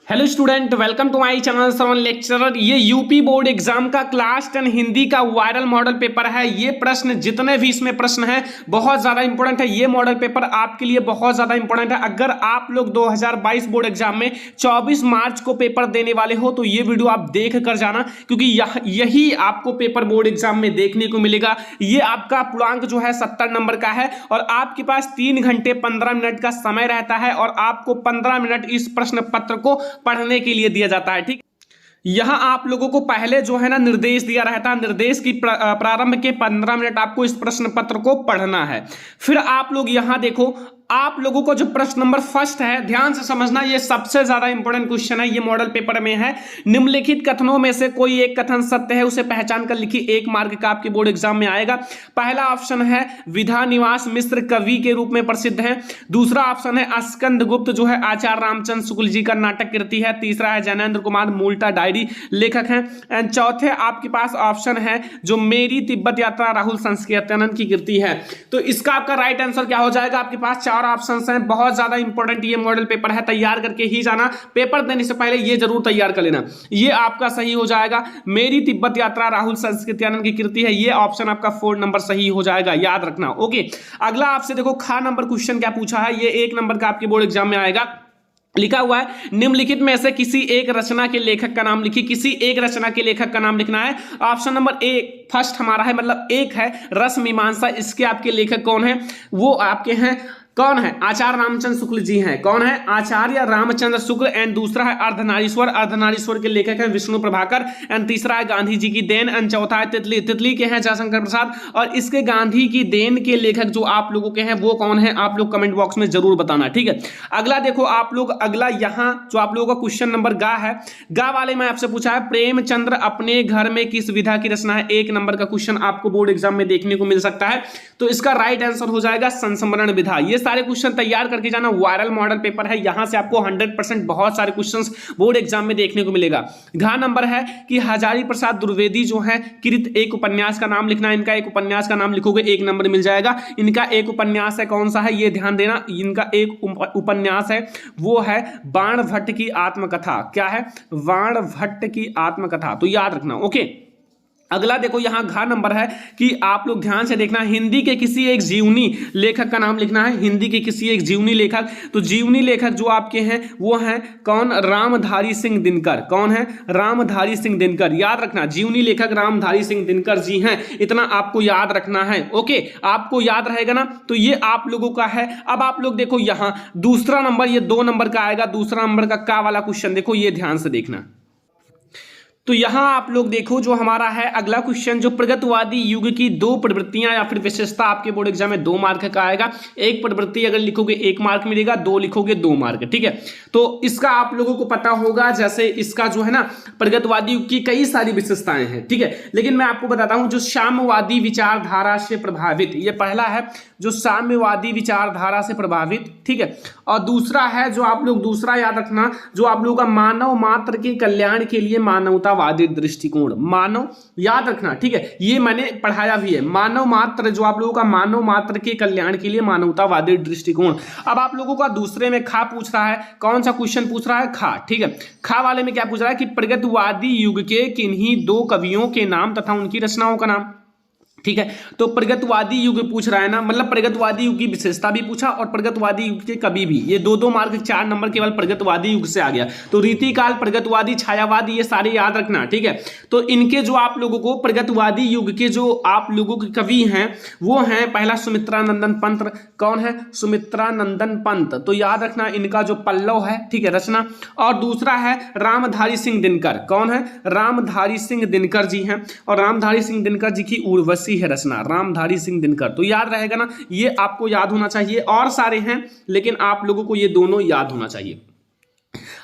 Hello student, welcome to my channel Shravan lecturer. ये UP board exam का class 10 Hindi का viral model paper है। ये प्रश्न जितने भी इसमें प्रश्न हैं बहुत ज़्यादा इंपॉर्टेंट है। ये मॉडल पेपर आपके लिए बहुत ज़्यादा इंपॉर्टेंट है। अगर आप लोग 2022 बोर्ड एग्जाम में 24 मार्च को पेपर देने वाले हो तो ये वीडियो आप देख कर जाना, क्योंकि यही आपको पेपर बोर्ड एग्जाम में देखने को मिलेगा। ये आपका पूर्णांक जो है 70 नंबर का है और आपके पास 3 घंटे 15 मिनट का समय रहता है और आपको 15 मिनट इस प्रश्न पत्र को पढ़ने के लिए दिया जाता है। ठीक, यहां आप लोगों को पहले जो है ना निर्देश दिया रहता है। निर्देश की प्रारंभ के 15 मिनट आपको इस प्रश्न पत्र को पढ़ना है। फिर आप लोग यहां देखो, आप लोगों को जो प्रश्न नंबर फर्स्ट है, ध्यान से समझना, ये सबसे ज्यादा इंपॉर्टेंट क्वेश्चन है। ये मॉडल पेपर में है। निम्नलिखित कथनों में से कोई एक कथन सत्य है, उसे पहचान कर लिखिए। 1 मार्क का आपके बोर्ड एग्जाम में आएगा। पहला ऑप्शन है विधा निवास मिश्र कवि के रूप में प्रसिद्ध है। दूसरा ऑप्शन है स्कंद गुप्त जो है आचार्य रामचंद्र शुक्ल जी का नाटक कृति है। तीसरा है जैनेन्द्र कुमार मूलटा डायरी लेखक हैं। एंड चौथे आपके पास ऑप्शन है जो मेरी तिब्बत यात्रा राहुल संस्कृत्यानंद की कृति है। तो इसका आपका राइट आंसर क्या हो जाएगा? आपके पास 4 ऑप्शंस हैं। बहुत ज्यादा इंपॉर्टेंट ये मॉडल पेपर है, तैयार करके ही जाना। पेपर देने से पहले ये जरूर तैयार कर लेना। ये आपका सही हो जाएगा। मेरी तिब्बत यात्रा राहुल संस्कृत्यानंद की कृति है। ये ऑप्शन आपका 4 नंबर सही हो जाएगा, याद रखना। ओके, अगला आपसे देखो खा नंबर क्वेश्चन क्या पूछा है। ये 1 नंबर का आपके बोर्ड एग्जाम में आएगा। लिखा हुआ है निम्नलिखित में से किसी एक रचना के लेखक का नाम लिखिए। किसी एक रचना के लेखक का नाम लिखना है। ऑप्शन नंबर ए फर्स्ट हमारा है, मतलब एक है रस मीमांसा। इसके आपके लेखक कौन है? वो आपके हैं, कौन है? आचार्य रामचंद्र शुक्ल जी हैं। कौन है? आचार्य रामचंद्र शुक्ल। एंड दूसरा है अर्धनारीश्वर। अर्धनारीश्वर के लेखक हैं विष्णु प्रभाकर। एंड तीसरा है गांधी जी की देन। एंड चौथा है तितली। तितली के हैं जयशंकर प्रसाद। और इसके गांधी की देन के लेखक जो आप लोगों के हैं वो कौन है? आप लोग कमेंट बॉक्स में जरूर बताना। ठीक है, अगला देखो आप लोग, अगला यहां जो आप लोगों का क्वेश्चन नंबर गा है, गा वाले में आपसे पूछा है प्रेमचंद्र अपने घर में किस विधा की रचना है। 1 नंबर का क्वेश्चन आपको बोर्ड एग्जाम में देखने को मिल सकता है। तो इसका राइट आंसर हो जाएगा संस्मरण विधा। ये सारे क्वेश्चन तैयार करके जाना। वायरल मॉडल पेपर है, यहां से आपको 100% बहुत सारे क्वेश्चंस बोर्ड एग्जाम में देखने को मिलेगा। घ नंबर है कि हजारी प्रसाद द्विवेदी जो है कृत एक उपन्यास का नाम लिखना है। इनका एक उपन्यास का नाम लिखोगे 1 नंबर मिल जाएगा। इनका एक उपन्यास है, कौन सा है ये ध्यान देना। इनका एक उपन्यास है, वो है बाण भट्ट की आत्मकथा। क्या है? बाण भट्ट की आत्मकथा। तो याद रखना। ओके, अगला देखो यहां घा नंबर है कि आप लोग ध्यान से देखना, हिंदी के किसी एक जीवनी लेखक का नाम लिखना है। हिंदी के किसी एक जीवनी लेखक। तो जीवनी लेखक जो आपके हैं वो हैं कौन? रामधारी सिंह दिनकर। कौन है? रामधारी सिंह दिनकर। याद रखना, जीवनी लेखक रामधारी सिंह दिनकर जी हैं। इतना आपको याद रखना है। ओके, आपको याद रहेगा ना। तो ये आप लोगों का है। अब आप लोग देखो यहां दूसरा नंबर, ये 2 नंबर का आएगा। दूसरा नंबर का वाला क्वेश्चन देखो, ये ध्यान से देखना। तो यहां आप लोग देखो जो हमारा है अगला क्वेश्चन, जो प्रगतिवादी युग की 2 प्रवृत्तियां या फिर विशेषता आपके बोर्ड एग्जाम में 2 मार्क का आएगा। एक प्रवृत्ति अगर लिखोगे 1 मार्क मिलेगा, 2 लिखोगे 2 मार्क। ठीक है, तो इसका आप लोगों को पता होगा, जैसे इसका जो है ना प्रगतिवादी युग की कई सारी विशेषताएं हैं। ठीक है, लेकिन मैं आपको बताता हूं जो साम्यवादी विचारधारा से प्रभावित, ये पहला है जो साम्यवादी विचारधारा से प्रभावित। ठीक है, और दूसरा है जो आप लोग, दूसरा याद रखना, जो आप लोगों का मानव मात्र के कल्याण के लिए मानवतावादी दृष्टिकोण। मानव, याद रखना। ठीक है, ये मैंने पढ़ाया भी है। मानव मात्र, जो आप लोगों का मानव मात्र के कल्याण के लिए मानवतावादी दृष्टिकोण। अब आप लोगों का दूसरे में खा पूछ रहा है। कौन सा क्वेश्चन पूछ रहा है? खा। ठीक है, खा वाले में क्या पूछ रहा है कि प्रगतिवादी युग के किन्हीं 2 कवियों के नाम तथा उनकी रचनाओं का नाम। ठीक है, तो प्रगतिवादी युग पूछ रहा है ना, मतलब प्रगतिवादी युग की विशेषता भी पूछा और प्रगतिवादी युग के कवि भी। ये 2-2 मार्क, 4 नंबर केवल प्रगतिवादी युग से आ गया। तो रीतिकाल, प्रगतिवादी, छायावादी, ये सारे याद रखना। ठीक है, तो इनके जो आप लोगों को प्रगतिवादी युग के जो आप लोगों के कवि हैं वो हैं, पहला सुमित्रानंदन पंत। कौन है? सुमित्रानंदन पंत। तो याद रखना इनका जो पल्लव है, ठीक है, रचना। और दूसरा है रामधारी सिंह दिनकर। कौन है? रामधारी सिंह दिनकर जी हैं। और रामधारी सिंह दिनकर जी की उर्वशी है रचना, रामधारी सिंह दिनकर। तो याद रहेगा ना, ये आपको याद होना चाहिए। और सारे हैं लेकिन आप लोगों को ये दोनों याद होना चाहिए।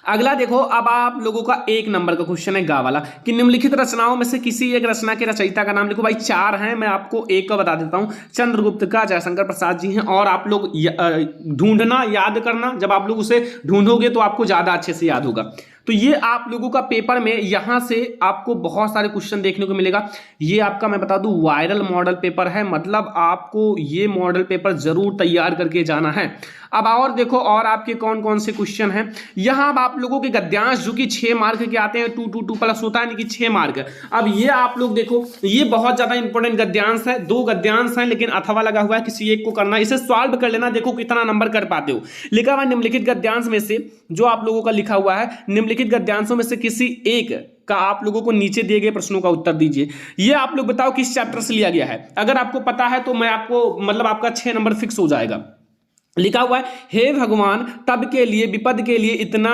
अगला देखो, अब आप लोगों का 1 नंबर का क्वेश्चन है गा वाला कि निम्नलिखित रचनाओं में से किसी एक रचना के रचयिता का नाम लिखो। भाई 4 हैं, मैं आपको एक का बता देता हूं। चंद्रगुप्त का जयशंकर प्रसाद जी हैं। और आप लोग ढूंढना, याद करना, जब आप लोग उसे ढूंढोगे तो आपको ज्यादा अच्छे से याद होगा। तो ये आप लोगों का पेपर में यहां से आपको बहुत सारे क्वेश्चन देखने को मिलेगा। ये आपका मैं बता दूं वायरल मॉडल पेपर है, मतलब आपको ये मॉडल पेपर जरूर तैयार करके जाना है। अब और देखो और आपके कौन कौन से क्वेश्चन हैं। यहां अब आप लोगों के गद्यांश जो कि 6 मार्क के आते हैं, 2 प्लस होता है यानी कि 6 मार्क। अब ये आप लोग देखो, ये बहुत ज्यादा इंपॉर्टेंट गद्यांश है, 2 गद्यांश हैं लेकिन अथवा लगा हुआ है, किसी एक को करना। इसे सॉल्व कर लेना, देखो कितना नंबर कर पाते हो। लिखा हुआ निम्नलिखित गद्यांश में से, जो आप लोगों का लिखा हुआ है, निम्नलिखित गद्यांशों में से किसी एक का आप लोगों को नीचे दिए गए प्रश्नों का उत्तर दीजिए। ये आप लोग बताओ किस चैप्टर से लिया गया है। अगर आपको पता है तो मैं आपको मतलब आपका 6 नंबर फिक्स हो जाएगा। लिखा हुआ है, हे भगवान तब के लिए विपद के लिए इतना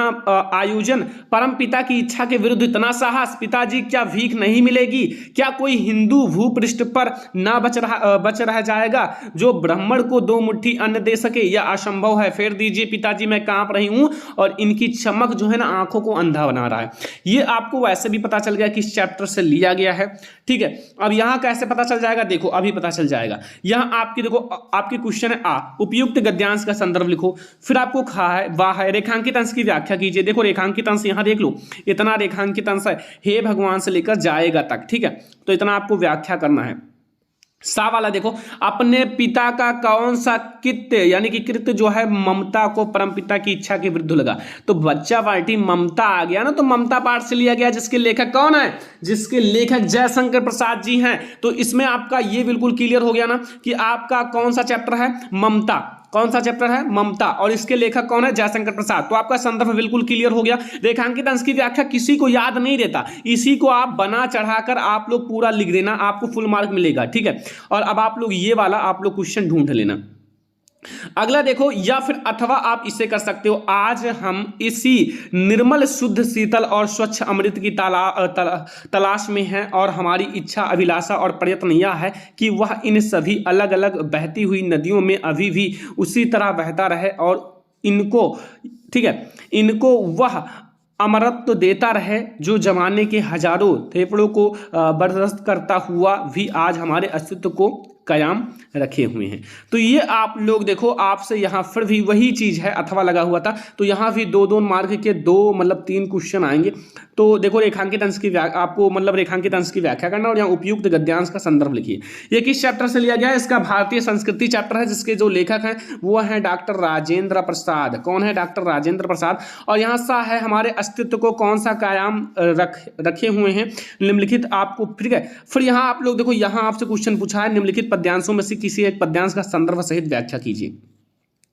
आयोजन, परम पिता की इच्छा के विरुद्ध इतना साहस, पिताजी क्या भीख नहीं मिलेगी, क्या कोई हिंदू भूपृष्ठ पर ना बच रह जाएगा जो ब्राह्मण को 2 मुट्ठी अन्न दे सके, यह असंभव है, फेर दीजिए पिताजी मैं कांप रही हूं और इनकी चमक जो है ना आंखों को अंधा बना रहा है। ये आपको वैसे भी पता चल गया किस चैप्टर से लिया गया है, ठीक है। अब यहां कैसे पता चल जाएगा, देखो अभी पता चल जाएगा। यहां आपकी देखो आपके क्वेश्चन है आ, उपयुक्त गद्यांश का संदर्भ लिखो। फिर आपको खा है, वाह है, रेखांकित अंश की व्याख्या कीजिए। देखो रेखांकित अंश यहां देख लो, इतना रेखांकित अंश है, हे भगवान से लेकर जाएगा तक, ठीक है। तो इतना आपको व्याख्या करना है। सा वाला देखो, अपने पिता का कौन सा कृत्य यानी कि कृत्य जो है ममता को परमपिता की इच्छा के विरुद्ध लगा। तो बच्चा पार्टी ममता आ गया ना, तो ममता पाठ से लिया गया, जिसके लेखक कौन है, जिसके लेखक जयशंकर प्रसाद जी हैं। तो इसमें आपका ये बिल्कुल क्लियर हो गया ना कि आपका कौन सा चैप्टर है, ममता। कौन सा चैप्टर है, ममता, और इसके लेखक कौन है, जयशंकर प्रसाद। तो आपका संदर्भ बिल्कुल क्लियर हो गया। रेखांकित अंश की व्याख्या किसी को याद नहीं रहता, इसी को आप बना चढ़ाकर आप लोग पूरा लिख देना, आपको फुल मार्क मिलेगा, ठीक है। और अब आप लोग ये वाला आप लोग क्वेश्चन ढूंढ लेना। अगला देखो, या फिर अथवा आप इसे कर सकते हो, आज हम इसी निर्मल शुद्ध शीतल और स्वच्छ अमृत की तलाश में हैं और हमारी इच्छा अभिलाषा और प्रयत्न यह है कि वह इन सभी अलग अलग बहती हुई नदियों में अभी भी उसी तरह बहता रहे और इनको, ठीक है, इनको वह अमरत्व देता रहे जो जमाने के हजारों फेफड़ों को बर्दाश्त करता हुआ भी आज हमारे अस्तित्व को कायम रखे हुए हैं। तो ये आप लोग देखो, आपसे यहाँ फिर भी वही चीज़ है, अथवा लगा हुआ था, तो यहाँ भी 2-2 मार्क के 2 मतलब 3 क्वेश्चन आएंगे। तो देखो रेखांकित अंश की आपको मतलब रेखांकित अंश की व्याख्या करना और यहाँ उपयुक्त गद्यांश का संदर्भ लिखिए। ये किस चैप्टर से लिया गया है, इसका भारतीय संस्कृति चैप्टर है, जिसके जो लेखक हैं वो हैं डॉक्टर राजेंद्र प्रसाद। कौन है, डॉक्टर राजेंद्र प्रसाद। और यहाँ सा है हमारे अस्तित्व को कौन सा कायम रखे हुए हैं निम्नलिखित आपको, ठीक है। फिर यहाँ आप लोग देखो, यहाँ आपसे क्वेश्चन पूछा है, निम्नलिखित पद्यांशों में से किसी एक पद्यांश का संदर्भ सहित व्याख्या कीजिए।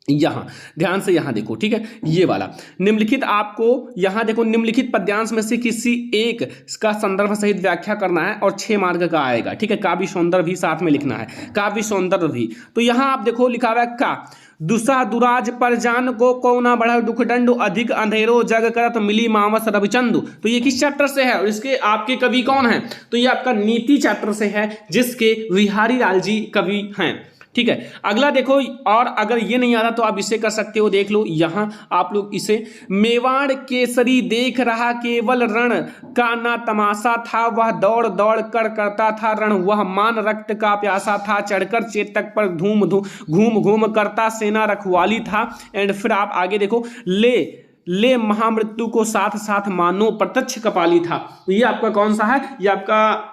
यहां ध्यान से यहां देखो, ठीक है, ये वाला निम्नलिखित आपको यहां देखो, निम्नलिखित पद्यांश में से किसी एक का संदर्भ सहित व्याख्या करना है और 6 मार्क का आएगा, ठीक है। काव्य सौंदर्य भी साथ में लिखना है, काव्य सौंदर्य भी। तो यहां आप देखो लिखा हुआ है का दुसा दुराज पर जान को कौना बढ़ दुख दंडु अधिक अंधेरो जग करत मिली मावस रविचंदु। तो ये किस चैप्टर से है और इसके आपके कवि कौन है, तो ये आपका नीति चैप्टर से है, जिसके बिहारी लाल जी कवि हैं, ठीक है। अगला देखो, और अगर ये नहीं आता तो आप इसे कर सकते हो, देख लो यहां आप लोग इसे, मेवाड़ केसरी देख रहा केवल रण का ना तमाशा था, वह दौड़ दौड़ कर करता था रण, वह मान रक्त का प्यासा था, चढ़कर चेतक पर घूम घूम करता सेना रखवाली था। एंड फिर आप आगे देखो, ले महामृत्यु को साथ साथ मानो प्रत्यक्ष कपाली था। ये आपका कौन सा है, ये आपका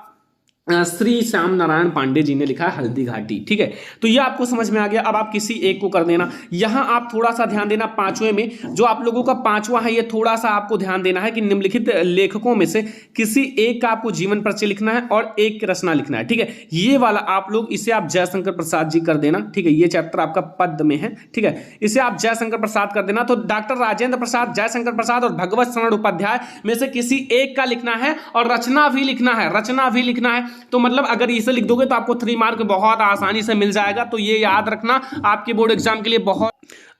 श्री श्याम नारायण पांडे जी ने लिखा है हल्दी घाटी, ठीक है। तो ये आपको समझ में आ गया। अब आप किसी एक को कर देना। यहां आप थोड़ा सा ध्यान देना, 5वें में जो आप लोगों का 5वां है, ये थोड़ा सा आपको ध्यान देना है कि निम्नलिखित लेखकों में से किसी एक का आपको जीवन परिचय लिखना है और एक की रचना लिखना है, ठीक है। ये वाला आप लोग इसे आप जयशंकर प्रसाद जी कर देना, ठीक है। ये चैप्टर आपका पद में है, ठीक है, इसे आप जयशंकर प्रसाद कर देना। तो डॉक्टर राजेंद्र प्रसाद, जयशंकर प्रसाद और भगवत शरण उपाध्याय में से किसी एक का लिखना है और रचना भी लिखना है, रचना भी लिखना है। तो मतलब अगर इसे लिख दोगे तो आपको 3 मार्क बहुत आसानी से मिल जाएगा। तो ये याद रखना आपके बोर्ड एग्जाम के लिए बहुत।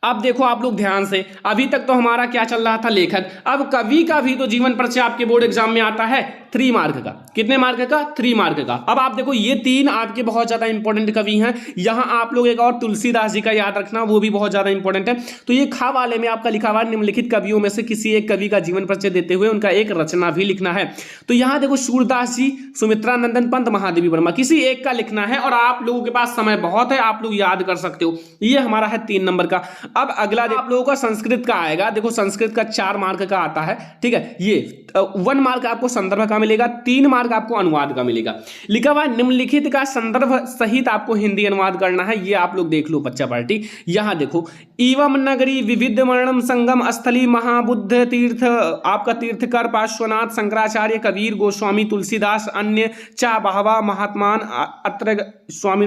अब देखो आप लोग ध्यान से, अभी तक तो हमारा क्या चल रहा था, लेखक। अब कवि का भी तो जीवन परिचय आपके बोर्ड एग्जाम में आता है 3 मार्क का। कितने मार्क का, 3 मार्क का। अब आप देखो ये 3 आपके बहुत ज्यादा इंपॉर्टेंट कवि हैं। यहां आप लोग एक और तुलसीदास जी का याद रखना, वो भी बहुत ज्यादा इंपॉर्टेंट है। तो ये खा वाले में आपका लिखा हुआ निम्नलिखित कवियों में से किसी एक कवि का जीवन परिचय देते हुए उनका एक रचना भी लिखना है। तो यहां देखो सूरदास जी, सुमित्रा नंदन पंत, महादेवी वर्मा, किसी एक का लिखना है और आप लोगों के पास समय बहुत है, आप लोग याद कर सकते हो। ये हमारा है 3 नंबर का। अब अगला आप लोगों का संस्कृत का आएगा। देखो संस्कृत का 4 मार्क का आता है, ठीक है। ये 1 मार्क आपको संदर्भ का मिलेगा, 3 मार्क आपको अनुवाद का मिलेगा। लिखा हुआ निम्नलिखित का संदर्भ सहित आपको हिंदी अनुवाद करना है। ये आप लोग देख लो बच्चा पार्टी। यहां देखो, एवं नगरी विविध वर्णम संगम स्थली महाबुद्ध तीर्थ, आपका तीर्थकर पार्श्वनाथ शंकराचार्य कबीर गोस्वामी तुलसीदास अन्य चा बहवा महात्मान अत्र स्वामी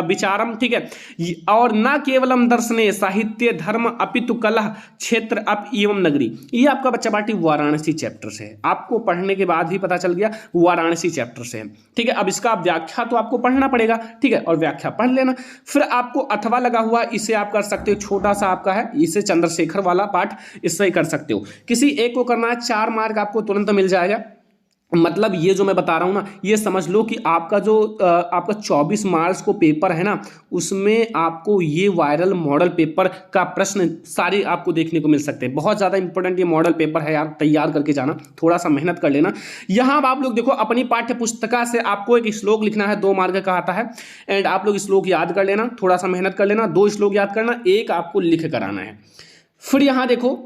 विचारम, ठीक है। और न केवलम दर्शने साहित्य धर्म अपितु कलह क्षेत्र अप एवं नगरी। ये आपका बच्चा पार्टी वाराणसी चैप्टर से है, आपको पढ़ने के बाद ही पता चल गया वाराणसी चैप्टर से है, ठीक है। अब इसका व्याख्या तो आपको पढ़ना पड़ेगा, ठीक है, और व्याख्या पढ़ लेना। फिर आपको अथवा लगा हुआ, इसे आप कर सकते हो, छोटा सा आपका है, इसे चंद्रशेखर वाला पाठ इससे ही कर सकते हो। किसी एक को करना है, 4 मार्क आपको तुरंत मिल जाएगा। मतलब ये जो मैं बता रहा हूं ना, ये समझ लो कि आपका जो आपका 24 मार्च को पेपर है ना, उसमें आपको ये वायरल मॉडल पेपर का प्रश्न सारे आपको देखने को मिल सकते हैं। बहुत ज़्यादा इंपॉर्टेंट ये मॉडल पेपर है यार, तैयार करके जाना, थोड़ा सा मेहनत कर लेना। यहाँ आप लोग देखो, अपनी पाठ्य पुस्तिका से आपको एक श्लोक लिखना है, 2 मार्क का आता है। एंड आप लोग श्लोक याद कर लेना, थोड़ा सा मेहनत कर लेना, 2 श्लोक याद करना, 1 आपको लिख कर आना है। फिर यहाँ देखो,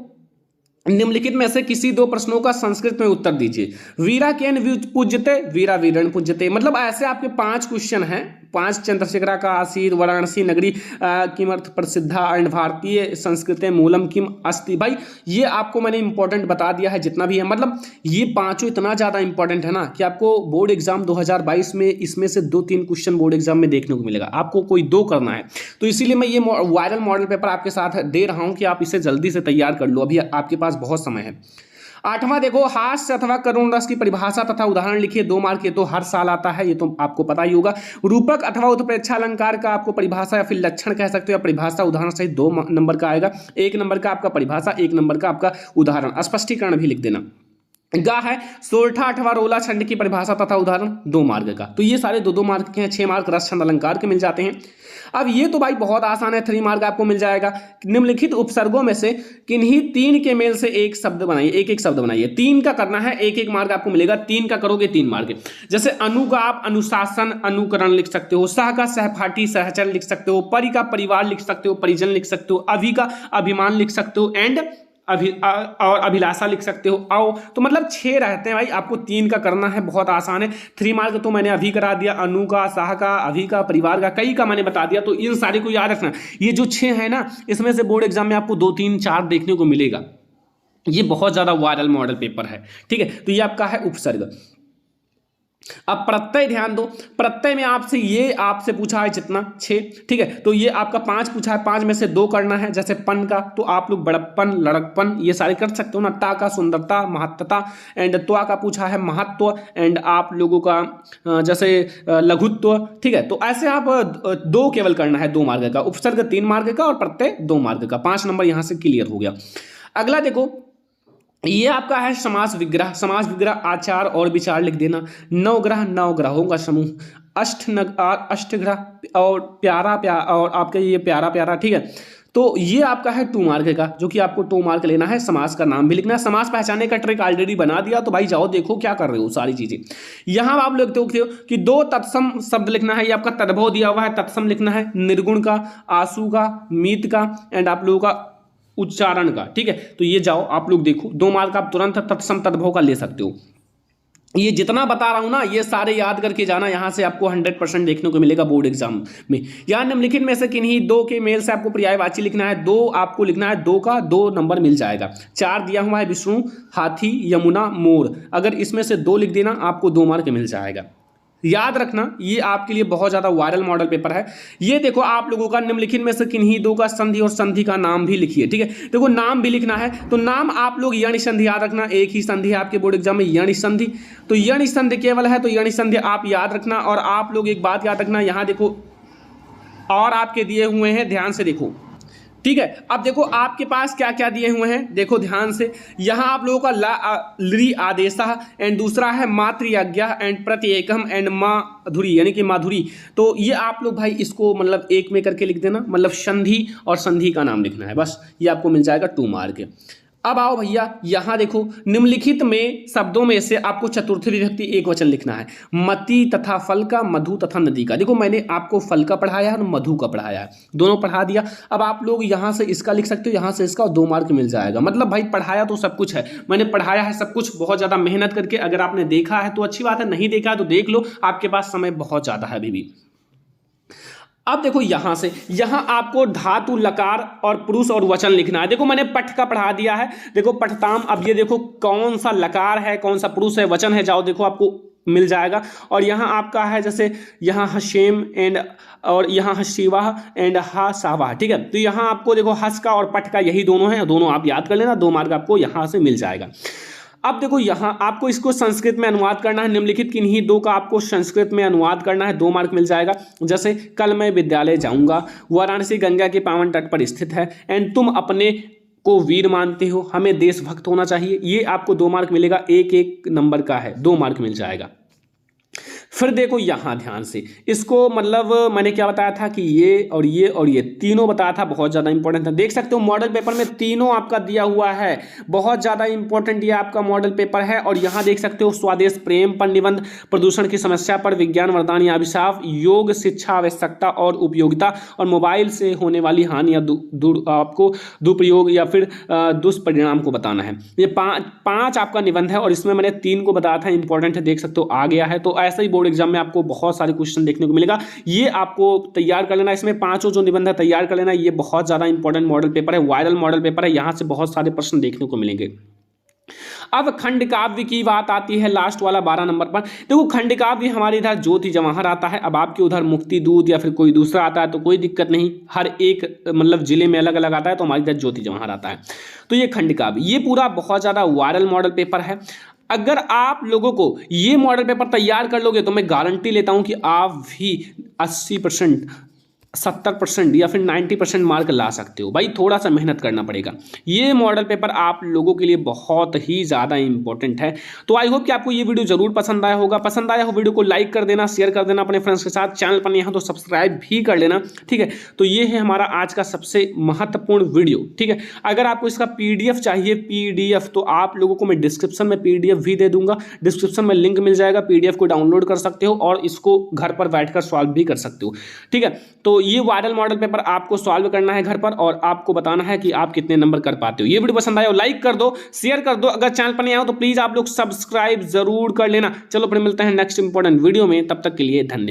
निम्नलिखित में से किसी 2 प्रश्नों का संस्कृत में उत्तर दीजिए। वीरा केन पूज्यते, वीरा वीरण पूज्यते। मतलब ऐसे आपके 5 क्वेश्चन हैं, 5 चंद्रशेखरा का आसीर वाराणसी नगरी किमर्थ प्रसिद्धा एंड भारतीय संस्कृत मूलम किम अस्ति। भाई ये आपको मैंने इंपॉर्टेंट बता दिया है जितना भी है। मतलब ये 5 इतना ज़्यादा इंपॉर्टेंट है ना कि आपको बोर्ड एग्जाम 2022 में इसमें से 2-3 क्वेश्चन बोर्ड एग्जाम में देखने को मिलेगा, आपको कोई 2 करना है। तो इसीलिए मैं ये वायरल मॉडल पेपर आपके साथ दे रहा हूँ कि आप इसे जल्दी से तैयार कर लो, अभी आपके पास बहुत समय है। 8वां देखो, हास्य अथवा करुण रस की परिभाषा तथा उदाहरण लिखिए, 2 मार्क। ये तो हर साल आता है, ये तो आपको पता ही होगा। रूपक अथवा उत्प्रेक्षा अलंकार का आपको परिभाषा या फिर लक्षण कह सकते हो, या परिभाषा उदाहरण सहित 2 नंबर का आएगा। 1 नंबर का आपका परिभाषा, 1 नंबर का आपका उदाहरण, स्पष्टीकरण भी लिख देना। गा है सोरठा अथवा रोला छंद की परिभाषा तथा उदाहरण, 2 मार्क का। तो ये सारे 2-2 मार्क के हैं। 6 मार्क रस छंद अलंकार के मिल जाते हैं। अब ये तो भाई बहुत आसान है, 3 मार्क आपको मिल जाएगा। निम्नलिखित उपसर्गों में से किन्हीं 3 के मेल से एक शब्द बनाइए, एक शब्द बनाइए। 3 का करना है, 1-1 मार्क आपको मिलेगा। 3 का करोगे 3 मार्क। जैसे अनु का आप अनुशासन अनुकरण लिख सकते हो, सह का सहपाठी सहचर लिख सकते हो, परि का परिवार लिख सकते हो, परिजन लिख सकते हो, अभि का अभिमान लिख सकते हो, एंड और अभिलाषा लिख सकते हो। आओ तो मतलब 6 रहते हैं भाई, आपको 3 का करना है, बहुत आसान है। 3 मार्क तो मैंने अभी करा दिया, अनु का, साह का, अभी का, परिवार का, कई का मैंने बता दिया। तो इन सारे को याद रखना। ये जो 6 है ना, इसमें से बोर्ड एग्जाम में आपको 2, 3, 4 देखने को मिलेगा। ये बहुत ज्यादा वायरल मॉडल पेपर है, ठीक है। तो ये आपका है उपसर्ग। अब प्रत्यय ध्यान दो, प्रत्यय में आपसे पूछा है जितना 6, ठीक है। तो ये आपका 5 पूछा है, 5 में से 2 करना है। जैसे पन का तो आप लोग बड़प्पन, लड़कपन ये सारे कर सकते हो ना। ता का सुंदरता, महत्ता, एंड त्वा का पूछा है महत्व, एंड आप लोगों का जैसे लघुत्व, ठीक है। तो ऐसे आप 2 केवल करना है, 2 मार्क का। उपसर्ग 3 मार्क का और प्रत्यय 2 मार्क का। 5 नंबर यहां से क्लियर हो गया। अगला देखो, ये आपका है समास विग्रह। समास विग्रह आचार और विचार लिख देना। 9 ग्रह, 9 ग्रहों का समूह, अष्टग्रह और प्यारा और आपके ये प्यारा, ठीक है। तो ये आपका है 2 मार्क का, जो कि आपको 2 मार्क लेना है। समास का नाम भी लिखना है। समास पहचानने का ट्रिक ऑलरेडी बना दिया, तो भाई जाओ देखो क्या कर रहे हो सारी चीजें। यहां आप लोग देखते हो कि 2 तत्सम शब्द लिखना है। ये आपका तद्भव दिया हुआ है, तत्सम लिखना है। निर्गुण का, आंसू का, मीत का, एंड आप लोगों का उच्चारण का, ठीक है। तो ये जाओ आप लोग देखो, 2 मार्क आप तुरंत तत्सम तद्भव का ले सकते हो। ये जितना बता रहा हूं ना, ये सारे याद करके जाना, यहां से आपको 100% देखने को मिलेगा बोर्ड एग्जाम में। यहां निम्नलिखित में से किन्हीं 2 के मेल से आपको पर्यायवाची लिखना है। 2 आपको लिखना है, 2 का 2 नंबर मिल जाएगा। 4 दिया हुआ है, विष्णु, हाथी, यमुना, मोर। अगर इसमें से 2 लिख देना, आपको 2 मार्क मिल जाएगा। याद रखना, ये आपके लिए बहुत ज्यादा वायरल मॉडल पेपर है। ये देखो आप लोगों का निम्नलिखित में से किन्हीं 2 का संधि और संधि का नाम भी लिखिए, ठीक है। देखो नाम भी लिखना है, तो नाम आप लोग यणि संधि याद रखना। एक ही संधि है आपके बोर्ड एग्जाम में, यणि संधि। तो यणि संधि केवल है, तो यणि संधि आप याद रखना। और आप लोग एक बात याद रखना, यहां देखो और आपके दिए हुए हैं, ध्यान से देखो, ठीक है। अब देखो आपके पास क्या क्या दिए हुए हैं, देखो ध्यान से। यहां आप लोगों का लि आदेशः, एंड दूसरा है मातृज्ञा, एंड प्रत्येकम, एंड माधुरी यानी कि माधुरी। तो ये आप लोग भाई इसको मतलब एक में करके लिख देना, मतलब संधि और संधि का नाम लिखना है, बस ये आपको मिल जाएगा 2 मार्क। अब आओ भैया यहां देखो, निम्नलिखित में शब्दों में से आपको चतुर्थी विभक्ति एक वचन लिखना है। मति तथा फल का, मधु तथा नदी का। देखो मैंने आपको फल का पढ़ाया है और मधु का पढ़ाया है, दोनों पढ़ा दिया। अब आप लोग यहां से इसका लिख सकते हो, यहां से इसका, और 2 मार्क मिल जाएगा। मतलब भाई पढ़ाया तो सब कुछ है, मैंने पढ़ाया है सब कुछ बहुत ज्यादा मेहनत करके। अगर आपने देखा है तो अच्छी बात है, नहीं देखा है तो देख लो, आपके पास समय बहुत ज्यादा है अभी भी। अब देखो यहां से, यहां आपको धातु, लकार और पुरुष और वचन लिखना है। देखो मैंने पठ का पढ़ा दिया है, देखो पठताम। अब ये देखो कौन सा लकार है, कौन सा पुरुष है, वचन है, जाओ देखो आपको मिल जाएगा। और यहां आपका है जैसे यहां हशेम एंड, और यहां हशीवाह एंड हा सावाह, ठीक है। तो यहां आपको देखो हस का और पठ का यही दोनों है, दोनों आप याद कर लेना, 2 मार्क आपको यहां से मिल जाएगा। अब देखो यहां आपको इसको संस्कृत में अनुवाद करना है, निम्नलिखित किन्हीं 2 का आपको संस्कृत में अनुवाद करना है, 2 मार्क मिल जाएगा। जैसे कल मैं विद्यालय जाऊंगा, वाराणसी गंगा के पावन तट पर स्थित है, एंड तुम अपने को वीर मानते हो, हमें देशभक्त होना चाहिए। ये आपको 2 मार्क मिलेगा, एक नंबर का है, 2 मार्क मिल जाएगा। फिर देखो यहां ध्यान से, इसको मतलब मैंने क्या बताया था कि ये और ये और ये तीनों बताया था, बहुत ज्यादा इंपॉर्टेंट था। देख सकते हो मॉडल पेपर में तीनों आपका दिया हुआ है, बहुत ज्यादा इंपॉर्टेंट ये आपका मॉडल पेपर है। और यहां देख सकते हो स्वदेश प्रेम पर निबंध, प्रदूषण की समस्या पर विज्ञान वरदान या अभिशाप, योग शिक्षा आवश्यकता और उपयोगिता, और मोबाइल से होने वाली हानि या आपको दुरुपयोग या फिर दुष्परिणाम को बताना है। ये पांच आपका निबंध है, और इसमें मैंने 3 को बताया था, इंपॉर्टेंट है, देख सकते हो आ गया है। तो ऐसा ही बोर्ड एग्जाम में आपको बहुत सारे क्वेश्चन देखने को मिलेगा, ये आपको तैयार कर लेना। इसमें 5 जो निबंध है तैयार कर लेना, ये बहुत ज्यादा इंपॉर्टेंट मॉडल पेपर है, वायरल मॉडल पेपर है, यहां से बहुत सारे प्रश्न देखने को मिलेंगे। अब खंड काव्य की बात आती है लास्ट वाला 12 नंबर पर। देखो खंड काव्य हमारे इधर ज्योति जवाहर आता है, अब आपके उधर मुक्ति दूत या फिर कोई दूसरा आता है तो कोई दिक्कत नहीं, हर एक मतलब जिले में अलग अलग आता है, तो हमारे इधर ज्योति जवाहर आता है। तो ये खंड काव्य, ये पूरा बहुत ज्यादा वायरल मॉडल पेपर है। अगर आप लोगों को ये मॉडल पेपर तैयार कर लोगे तो मैं गारंटी लेता हूं कि आप भी 80%, 70% या फिर 90% मार्क ला सकते हो। भाई थोड़ा सा मेहनत करना पड़ेगा, ये मॉडल पेपर आप लोगों के लिए बहुत ही ज़्यादा इंपॉर्टेंट है। तो आई होप कि आपको ये वीडियो जरूर पसंद आया होगा। पसंद आया हो वीडियो को लाइक कर देना, शेयर कर देना अपने फ्रेंड्स के साथ, चैनल पर नहीं है तो सब्सक्राइब भी कर लेना, ठीक है। तो ये है हमारा आज का सबसे महत्वपूर्ण वीडियो, ठीक है। अगर आपको इसका PDF चाहिए, PDF, तो आप लोगों को मैं डिस्क्रिप्शन में PDF भी दे दूंगा, डिस्क्रिप्शन में लिंक मिल जाएगा, PDF को डाउनलोड कर सकते हो और इसको घर पर बैठकर सॉल्व भी कर सकते हो, ठीक है। तो ये वायरल मॉडल पेपर आपको सॉल्व करना है घर पर, और आपको बताना है कि आप कितने नंबर कर पाते हो। ये वीडियो पसंद आया हो लाइक कर दो, शेयर कर दो, अगर चैनल पर नहीं आए हो तो प्लीज आप लोग सब्सक्राइब जरूर कर लेना। चलो फिर मिलते हैं नेक्स्ट इंपॉर्टेंट वीडियो में, तब तक के लिए धन्यवाद।